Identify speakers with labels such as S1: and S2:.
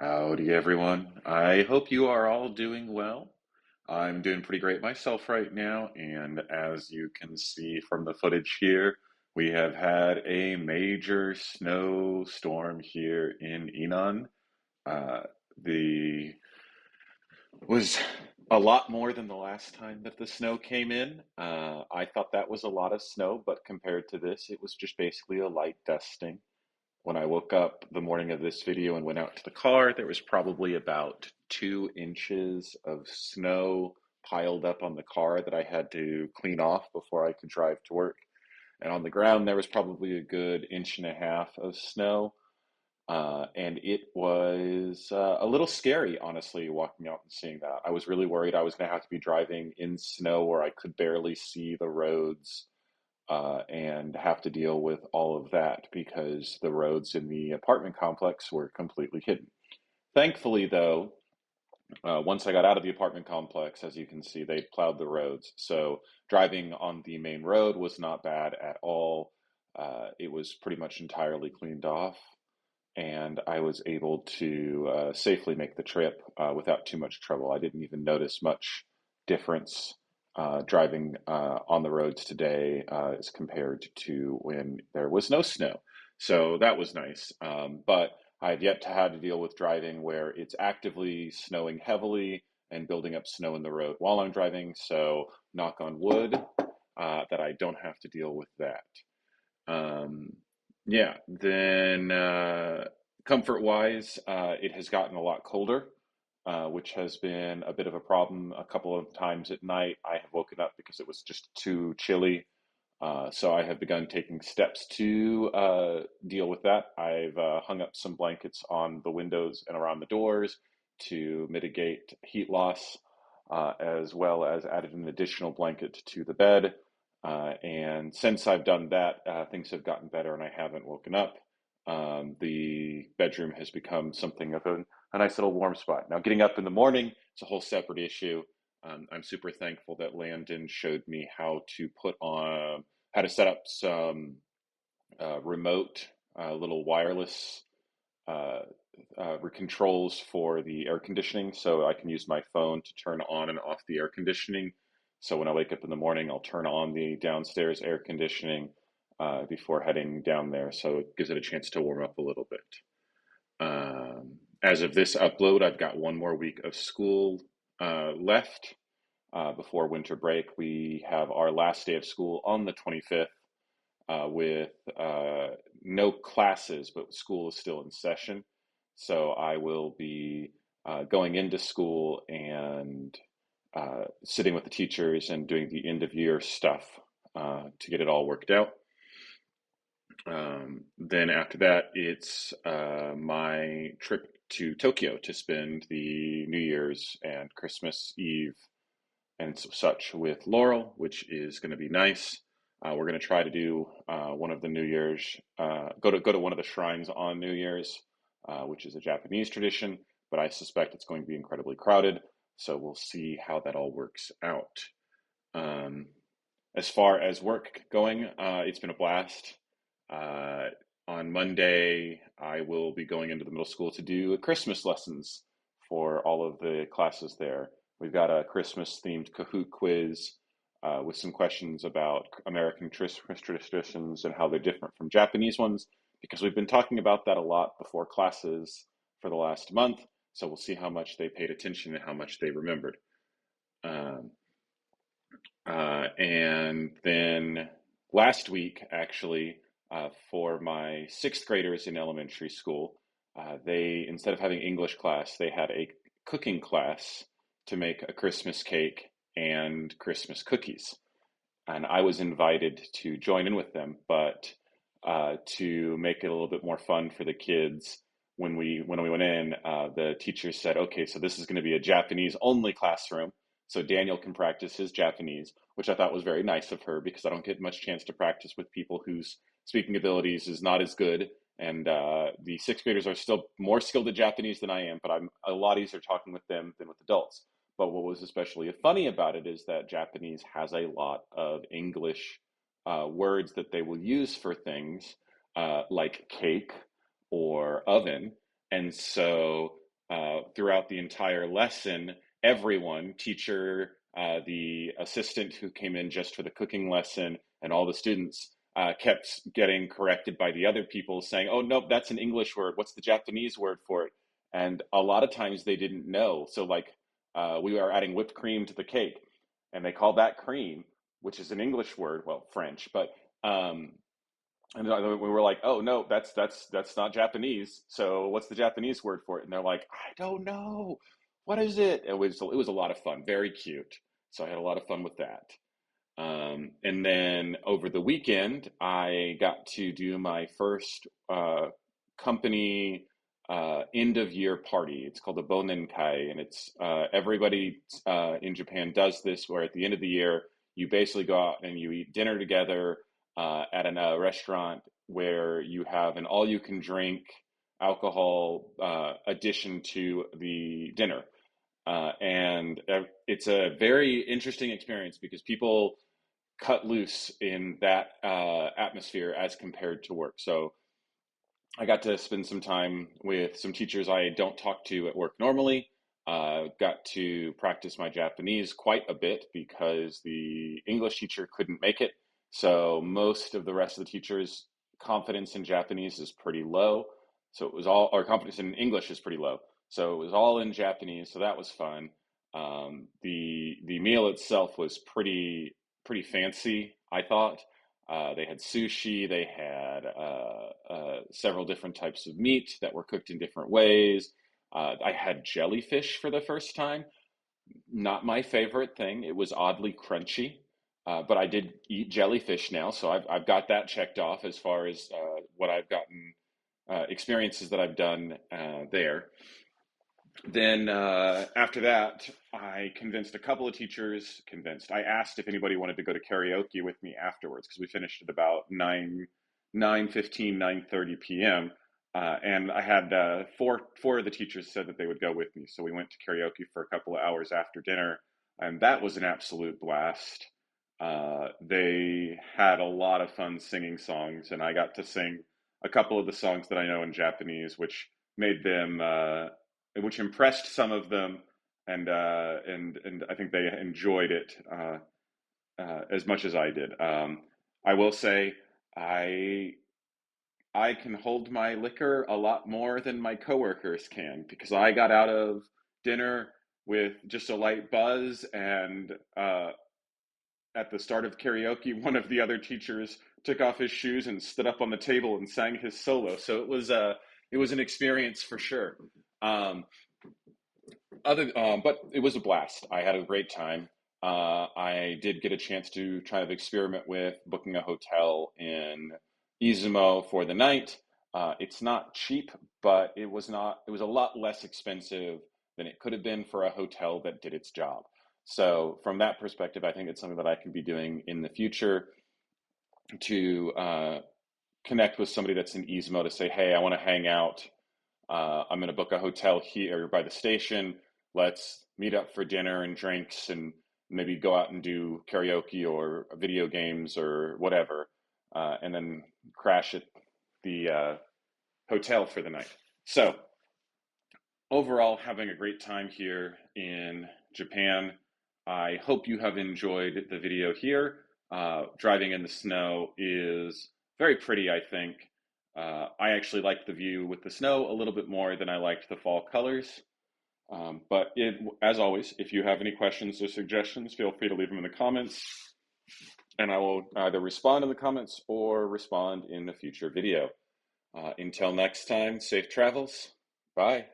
S1: Howdy, everyone. I hope you are all doing well. I'm doing pretty great myself right now, and as you can see from the footage here, we have had a major snowstorm here in Enon. Uh, the was a lot more than the last time that the snow came in. I thought that was a lot of snow, but compared to this, it was just basically a light dusting. When I woke up the morning of this video and went out to the car, there was probably about 2 inches of snow piled up on the car that I had to clean off before I could drive to work. And on the ground, there was probably a good inch and a half of snow. And it was a little scary, honestly, walking out and seeing that. I was really worried I was going to have to be driving in snow where I could barely see the roads and have to deal with all of that because the roads in the apartment complex were completely hidden. Thankfully, though, once I got out of the apartment complex, as you can see, they plowed the roads. So driving on the main road was not bad at all. It was pretty much entirely cleaned off, and I was able to safely make the trip without too much trouble. I didn't even notice much difference driving on the roads today as compared to when there was no snow. So that was nice. But I've yet to have to deal with driving where it's actively snowing heavily and building up snow in the road while I'm driving. So knock on wood that I don't have to deal with that. Um, yeah, then comfort wise, it has gotten a lot colder, which has been a bit of a problem. A couple of times at night, I have woken up because it was just too chilly. So I have begun taking steps to deal with that. I've hung up some blankets on the windows and around the doors to mitigate heat loss, as well as added an additional blanket to the bed. And since I've done that, things have gotten better and I haven't woken up. The bedroom has become something of a nice little warm spot. Now, getting up in the morning is a whole separate issue. I'm super thankful that Landon showed me how to set up some remote little wireless uh, controls for the air conditioning, so I can use my phone to turn on and off the air conditioning. So when I wake up in the morning, I'll turn on the downstairs air conditioning before heading down there, so it gives it a chance to warm up a little bit. As of this upload, I've got one more week of school left before winter break. We have our last day of school on the 25th with no classes, but school is still in session. So I will be going into school and sitting with the teachers and doing the end of year stuff to get it all worked out. Then after that, it's my trip to Tokyo to spend the New Year's and Christmas Eve and such with Laurel, which is going to be nice. We're going to try to do one of the New Year's, go to one of the shrines on New Year's, which is a Japanese tradition, but I suspect it's going to be incredibly crowded. So we'll see how that all works out. Um, as far as work going, it's been a blast. Uh, on Monday, I will be going into the middle school to do Christmas lessons for all of the classes there. We've got a Christmas themed Kahoot quiz with some questions about American Christmas traditions and how they're different from Japanese ones, because we've been talking about that a lot before classes for the last month. So we'll see how much they paid attention and how much they remembered. Um, and then last week, actually, for my sixth graders in elementary school, they, instead of having English class, they had a cooking class to make a Christmas cake and Christmas cookies. And I was invited to join in with them, but to make it a little bit more fun for the kids, when we went in, the teacher said, "Okay, so this is going to be a Japanese only classroom, so Daniel can practice his Japanese," which I thought was very nice of her because I don't get much chance to practice with people whose speaking abilities is not as good. And the sixth graders are still more skilled at Japanese than I am, but I'm a lot easier talking with them than with adults. But what was especially funny about it is that Japanese has a lot of English words that they will use for things like cake or oven. And so throughout the entire lesson, everyone, teacher, the assistant who came in just for the cooking lesson, and all the students kept getting corrected by the other people saying, oh, no, that's an English word. What's the Japanese word for it? And a lot of times they didn't know. So, like, we are adding whipped cream to the cake, and they call that cream, which is an English word, well, French, but and we were like, "Oh no, that's not Japanese. So what's the Japanese word for it?" And they're like, "I don't know. What is it?" It was a lot of fun, very cute. So I had a lot of fun with that. And then over the weekend, I got to do my first company end of year party. It's called the Bonenkai, and it's everybody in Japan does this, where at the end of the year, you basically go out and you eat dinner together at a restaurant where you have an all-you-can-drink alcohol addition to the dinner. And it's a very interesting experience because people cut loose in that atmosphere as compared to work. So I got to spend some time with some teachers I don't talk to at work normally. Got to practice my Japanese quite a bit because the English teacher couldn't make it. So most of the rest of the teachers' confidence in Japanese is pretty low. So it was all, or confidence in English is pretty low. So it was all in Japanese. So that was fun. The meal itself was pretty fancy, I thought. They had sushi, they had several different types of meat that were cooked in different ways. I had jellyfish for the first time. Not my favorite thing. It was oddly crunchy, but I did eat jellyfish now, so I've got that checked off as far as what I've gotten, experiences that I've done there. Then after that, I convinced a couple of teachers. I asked if anybody wanted to go to karaoke with me afterwards because we finished at about 9:15, 9:30 p.m. And I had four of the teachers said that they would go with me. So we went to karaoke for a couple of hours after dinner, and that was an absolute blast. They had a lot of fun singing songs, and I got to sing a couple of the songs that I know in Japanese, made them which impressed some of them, and I think they enjoyed it as much as I did. I will say I I can hold my liquor a lot more than my coworkers can because I got out of dinner with just a light buzz, and at the start of karaoke, one of the other teachers took off his shoes and stood up on the table and sang his solo. So it was an experience for sure. Um, but it was a blast. I had a great time. I did get a chance to try to experiment with booking a hotel in Izumo for the night. It's not cheap, but it was not. It was a lot less expensive than it could have been for a hotel that did its job. So from that perspective, I think it's something that I can be doing in the future to connect with somebody that's in Izumo to say, hey, I want to hang out. I'm going to book a hotel here by the station. Let's meet up for dinner and drinks and maybe go out and do karaoke or video games or whatever, and then crash at the hotel for the night. So, overall, having a great time here in Japan. I hope you have enjoyed the video here. Driving in the snow is very pretty, I think. I actually liked the view with the snow a little bit more than I liked the fall colors. As always, if you have any questions or suggestions, feel free to leave them in the comments, and I will either respond in the comments or respond in a future video. Until next time, safe travels. Bye.